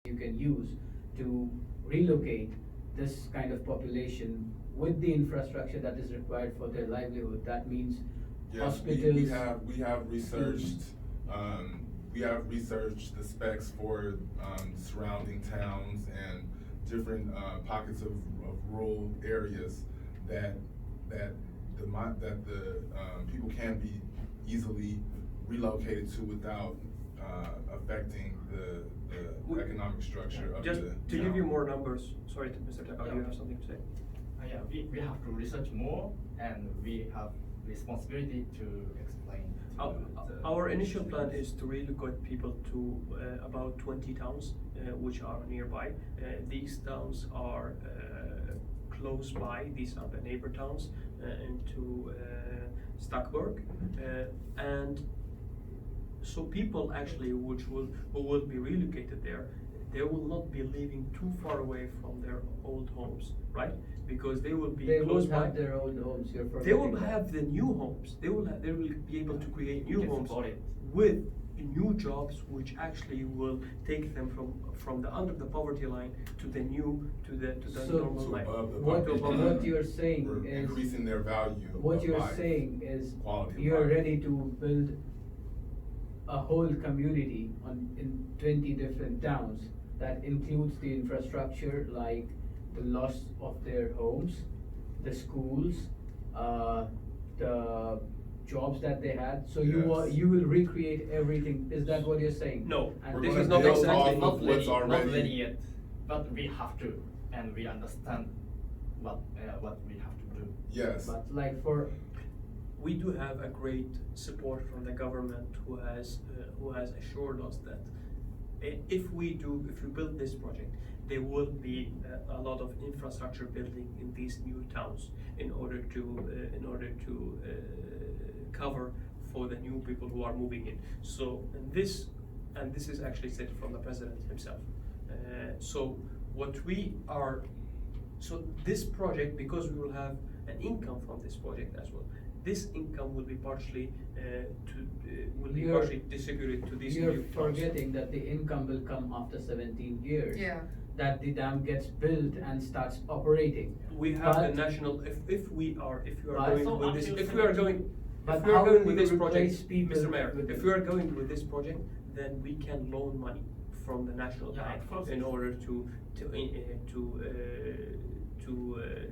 you can use to relocate this kind of population with the infrastructure that is required for their livelihood. That means Yes, hospitals. we have researched the specs for surrounding towns and different pockets of rural areas that the people can be easily relocated to without affecting the economic structure of Just the to give town. you more numbers, sorry, Mr. Takao, do you have something to say? Yeah, we have to research more, and we have responsibility to explain to Our initial plan is to relocate people to about 20 towns which are nearby. These towns are close by, these are the neighbor towns into Stockburg. And so people actually who will be relocated there, they will not be living too far away from their old homes, right? Because they will be They close won't by. have their own homes. You're They will forgetting that. have the new homes. They will be able to create new Get homes supported. with new jobs, which actually will take them from the under the poverty line to the So- normal To life. above the What, poverty above line. what you're saying We're is increasing their value. what of you're life, saying is quality of you're life. ready to build a whole community in 20 different towns that includes the infrastructure like the loss of their homes, the schools, the jobs that they had. So Yes. you will recreate everything. Is that what you're saying? No, And We're this gonna is not build exactly. off of not what's ready, already- not ready yet, but we have to, and we understand what we have to do. Yes. But like for We do have a great support from the government who has assured us that if we build this project, there will be a lot of infrastructure building in these new towns in order to cover for the new people who are moving in. So this is actually said from the president himself. So this project, because we will have an income from this project as well, this income will be partially distributed to these new you're towns. forgetting that the income will come after 17 years. Yeah. That the dam gets built and starts operating. We have the But- national. If you are But- going So with this, until if we are 17 going, But if we are how going will with you this project, replace people Mr. Mayor, with if it? we are going with this project, then we can loan money from the national Yeah, bank of course. in order to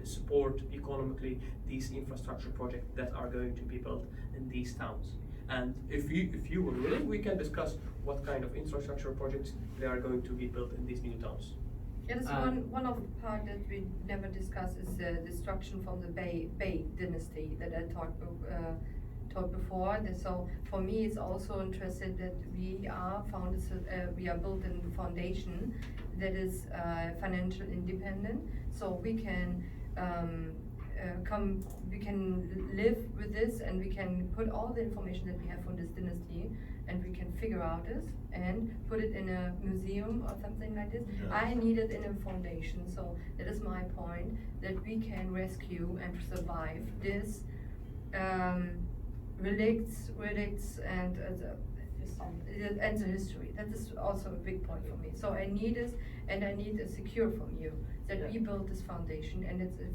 support economically these infrastructure projects that are going to be built in these towns. And if you were willing, we can discuss what kind of infrastructure projects they are going to be built in these new towns. Yeah, that's And- one of the part that we never discussed is the destruction from the Bay dynasty that I talked before. So for me, it's also interesting that we are we are built in the foundation that is financial independent, so we can we can live with this, and we can put all the information that we have from this dynasty, and we can figure out this and put it in a museum or something like this. Yes. I need it in a foundation, so that is my point, that we can rescue and survive this relicts and the history. That is also a big point for me. So I need this, and I need a secure from you that we build this foundation, and it's a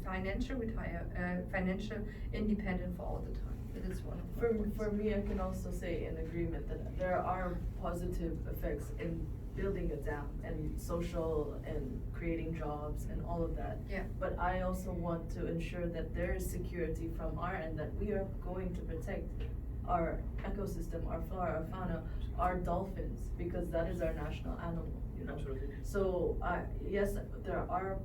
financial independent for all the time. That is one of my points. For me, I can also say in agreement that there are positive effects in building a dam and social and creating jobs and all of that. Yeah. But I also want to ensure that there is security from our end, that we are going to protect our ecosystem, our flora, our fauna, our dolphins, because that is our national animal, you know? Absolutely. So, yes, there are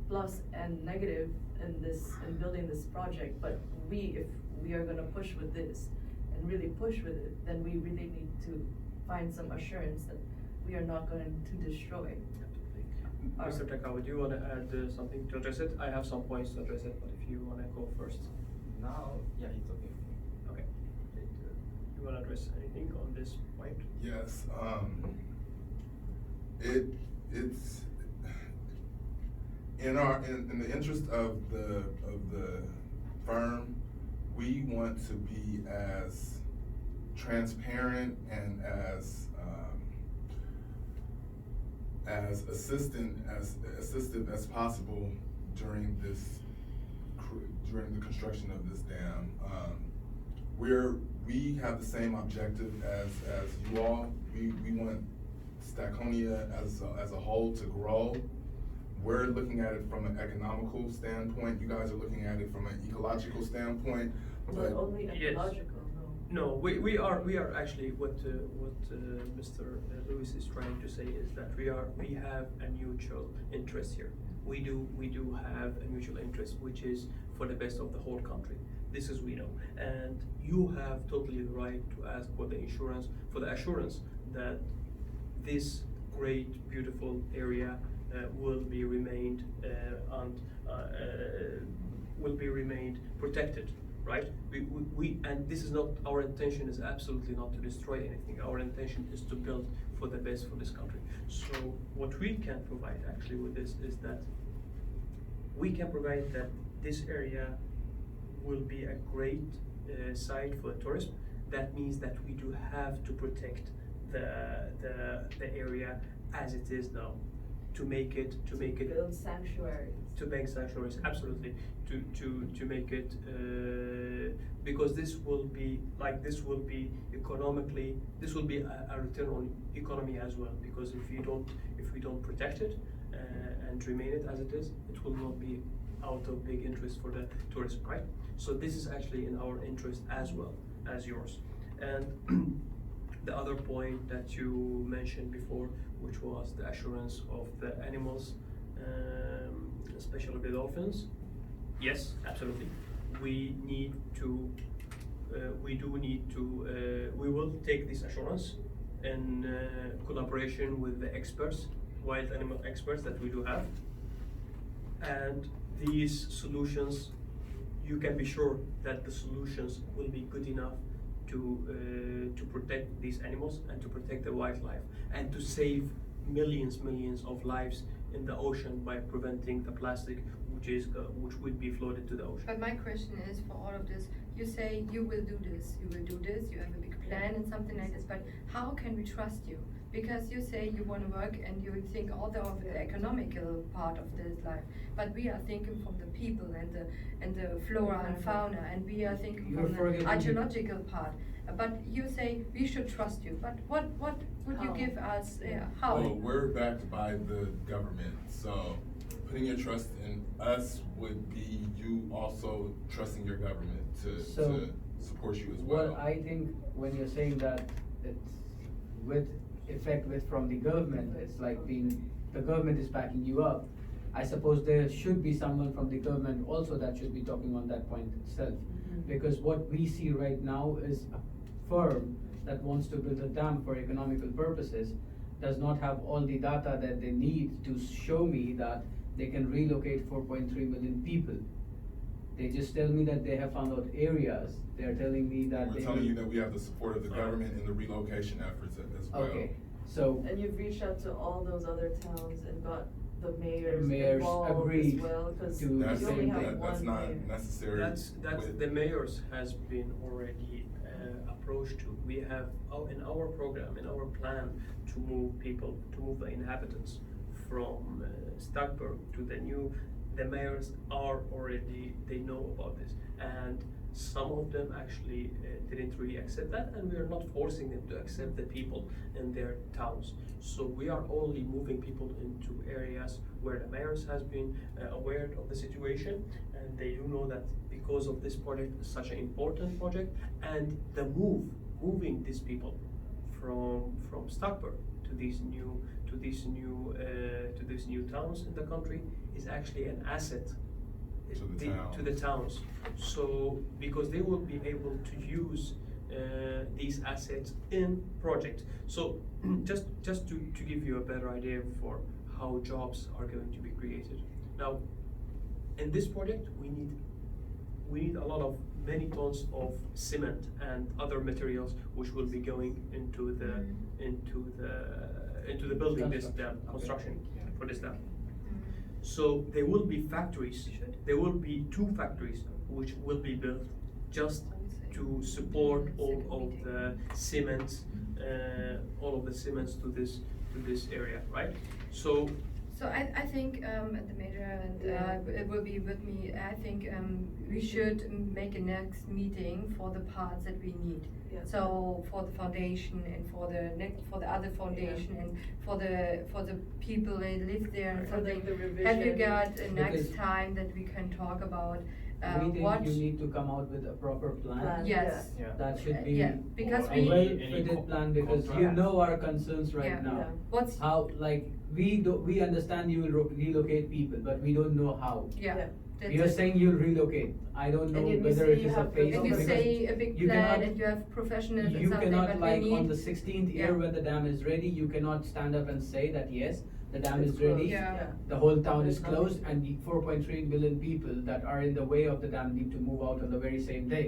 plus and negative in building this project, but if we are gonna push with this and really push with it, then we really need to find some assurance that we are not going to destroy. Mr. Takao, do you want to add something to address it? I have some points to address it, but if you want to go first. Now, yeah, it's okay. Okay. You want to address anything on this point? Yes, it's in the interest of the firm, we want to be as transparent and as assistive as possible during the construction of this dam. We have the same objective as you all. We want Stadconia as a whole to grow. We're looking at it from an economical standpoint. You guys are looking at it from an ecological standpoint. But But only Yes. ecological, no. No, we are actually what Mr. Lewis is trying to say is that we have a mutual interest here. We do have a mutual interest, which is for the best of the whole country. This is we know, and you have totally the right to ask for the assurance that this great beautiful area will be remained protected. Right? We and this is not our intention. Is absolutely not to destroy anything. Our intention is to build for the best for this country. So what we can provide actually with this is that we can provide that this area will be a great site for tourism. That means that we do have to protect the area as it is now, to make it Build sanctuaries. to make sanctuaries, absolutely, to make it, because this will be economically, this will be a return on economy as well, because if we don't protect it and remain it as it is, it will not be out of big interest for the tourism, right? So this is actually in our interest as well as yours. And the other point that you mentioned before, which was the assurance of the animals, especially the dolphins. Yes, absolutely. We will take this assurance in collaboration with the experts, wild animal experts that we do have. And these solutions, you can be sure that the solutions will be good enough to protect these animals and to protect the wildlife and to save millions of lives in the ocean by preventing the plastic which would be floated to the ocean. But my question is, for all of this, you say you will do this, you have a big plan and something like this, but how can we trust you? Because you say you want to work and you think all of the economical part of this life, but we are thinking from the people and the flora and fauna, and we are thinking You're from the forgetting- archaeological part. But you say we should trust you, but what would you How? give us, how? Well, we're backed by the government, so putting your trust in us would be you also trusting your government to support you as well. Well, I think when you're saying that it's from the government, it's like the government is backing you up. I suppose there should be someone from the government also that should be talking on that point itself. Because what we see right now is a firm that wants to build a dam for economical purposes does not have all the data that they need to show me that they can relocate 4.3 million people. They just tell me that they have found out areas. They're telling me that We're telling you that we have the support of the government in the relocation efforts as well. Okay, so. And you've reached out to all those other towns and got the mayors Mayors involved agreed as well, cause to you That's, the only same have thing. that's one not mayor. necessary. That's with- the mayors has been already approached to. We have in our program, in our plan to move the inhabitants from Stadtberg to the mayors are already, they know about this. And some of them actually didn't really accept that, and we are not forcing them to accept the people in their towns. So we are only moving people into areas where the mayors has been aware of the situation, and they do know that because of this project is such an important project, and the moving these people from Stadtberg to these new towns in the country is actually an asset to the towns. So because they will be able to use these assets in project. So just to give you a better idea for how jobs are going to be created. Now, in this project, we need a lot of many tons of cement and other materials which will be going into the building this dam construction for this dam. So there will be factories. There will be 2 factories which will be built just to support all of the cements, to to this area, right? So So I think, the mayor and, Yeah. it will be with me, I think, we should make a next meeting for the parts that we need. Yeah. So for the foundation and for the for the other foundation and for the people that live there and For something. the Have you revision. got a next Because- time that we can talk about, We think what? you need to come out with a proper plan. Plan. Yes. Yeah. That should be Yeah, because Or a we. well-fitted plan, because you contract. know our concerns right Yeah. now. Yeah. What's, How, like, we understand you will relocate people, but we don't know how. yeah. Yeah. that's You're it. saying you'll relocate, I don't know And you whether say it you is a have phase. If you because say a big you plan cannot- and you have professionals and You something, cannot, but like, we on need. the 16th Yeah. year when the dam is ready, you cannot stand up and say that, yes, the dam It's is ready. closed, Yeah. The whole town is There's nothing. closed, and the 4.3 million people that are in the way of the dam need to move out on the very same day.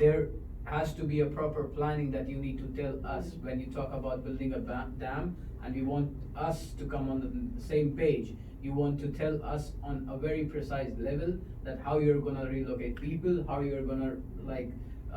There has to be a proper planning that you need to tell us when you talk about building a dam, and you want us to come on the same page. You want to tell us on a very precise level that how you're gonna relocate people, how you're gonna, like,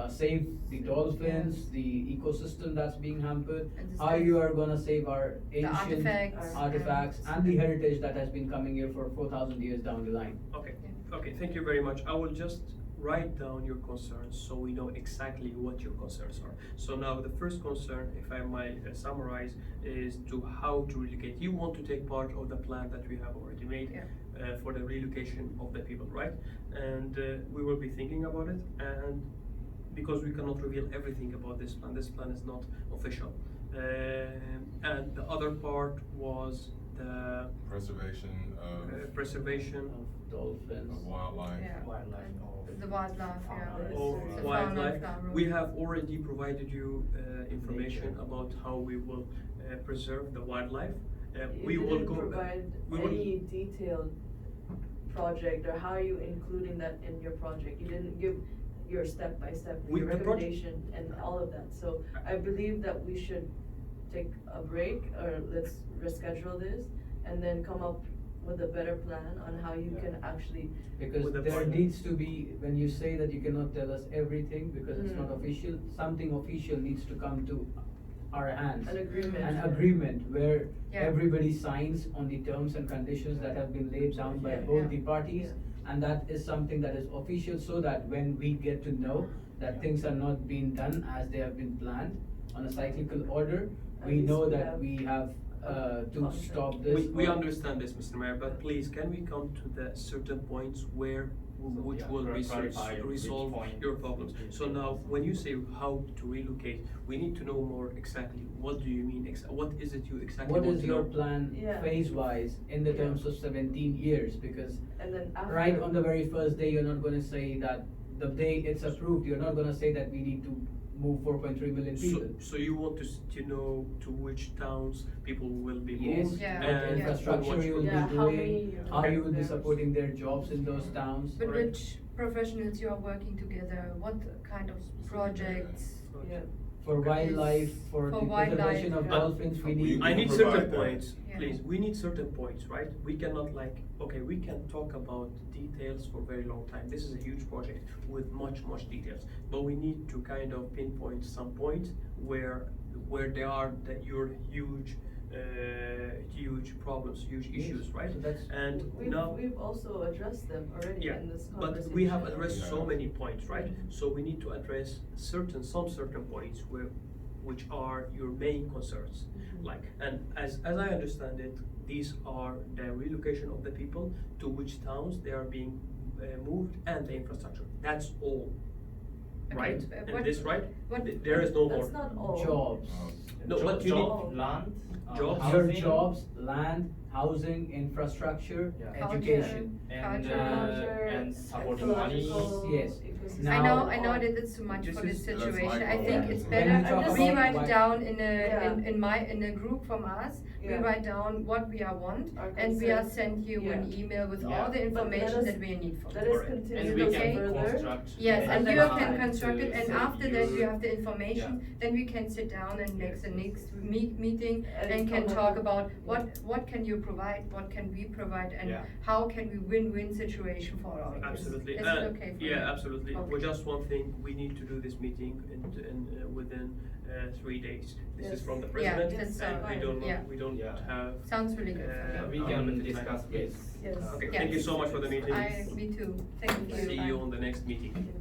save the dolphins, the ecosystem that's being hampered, And the how stuff. you are gonna save our The ancient artifacts. artifacts and the heritage that has been coming here for 4,000 years down the line. okay, Yeah. okay, thank you very much. I will just write down your concerns so we know exactly what your concerns are. So now the first concern, if I might summarize, is to how to relocate. You want to take part of the plan that we have already made Yeah. for the relocation of the people, right? And we will be thinking about it, and because we cannot reveal everything about this plan is not official. And the other part was the Preservation preservation Of dolphins. of wildlife. Yeah. Wildlife of- The wildlife, yeah. Fauna. of It's the wildlife. fauna, flora. We have already provided you information Nature. about how we will preserve the wildlife. We You will didn't go. provide we will- any detailed project, or how are you including that in your project? You didn't give your step-by-step, We- your the project- recommendation and all of that. So I believe that we should take a break, or let's reschedule this, and then come up with a better plan on how you can actually. Because With the there partner. needs to be, when you say that you cannot tell us everything because it's not Mm. official, something official needs to come to our hands. An agreement. An agreement where Yeah. everybody signs on the terms and conditions that have been laid down by Yeah. both Yeah. the parties. Yeah. And that is something that is official, so that when we get to know that things are not being done as they have been planned on a cyclical order, At we least know we that have we have to concept. stop this. We or- understand this, Mr. Mayor, but please, can we come to the certain points where, which yeah, will clarify which resolve point your problems? which So is- now, when you say how to relocate, we need to know more exactly, what do you mean, what is it you exactly What want is to your know? plan Yeah. phase-wise in the Yeah. terms of 17 years? Because And then after. right on the very first day, you're not gonna say that the day it's approved, you're not gonna say that we need to move 4.3 million So, people. so you want to know to which towns people will be Yes, moved? Yeah. what and infrastructure what you will Yeah, be how doing, many how you will be members. supporting their jobs in those towns. But Alright. which professionals you are working together, what kind of projects? Yeah. For wildlife, for the For wildlife, preservation of yeah. dolphins, we We- need. I need provide certain that. points, Yeah. please, we need certain points, right? We cannot okay, we can talk about details for a very long time. This is a huge project with much details. But we need to kind of pinpoint some points where there are your huge problems, huge Yes, issues, right? so that's- And We've, now. we've also addressed them already Yeah, in this but conversation. we have addressed so Yeah. many points, right? Mhm. So we need to address some certain points which are your main concerns. Mhm. Like, and as I understand it, these are the relocation of the people to which towns they are being moved, and the infrastructure. That's all, Okay, right? but And what- this, right? what- There is no more. That's not all. Jobs. No, Job- but you job, need- land, Jobs. Your housing, jobs, land, housing, infrastructure, Yeah. education. and Culture. and supporting money. ecological Yes. ecosystem. Now- I know that it's too much This for this is- That's situation. I micro- think it's When better we talk we about write why- it down in Yeah. in a group from us. We Yeah. write down what we are want, Our and we are concerns. send you an Yeah. email with Yeah. all the But let information us- that we need from Let you. us Alright. continue And Is we it this okay? can further. construct. Yes, and then you fine. can construct it, and save after that you your- have the information, then we can sit down and make the next meeting And and can come up talk with- about what can you provide, what can we provide, and Yeah. how can we win-win situation for all of this. Absolutely. Is it okay for you? Yeah, absolutely. Okay. Well, just one thing, we need to do this meeting within 3 days. This Yes. is from the Yeah, president, that's and fine. we don't Yeah. have. Sounds really good. We Uh, can unlimited discuss time. this. Yes. Okay, Yeah. thank you so much for the meeting. Me too, thank you. See you on the next meeting. Thank you.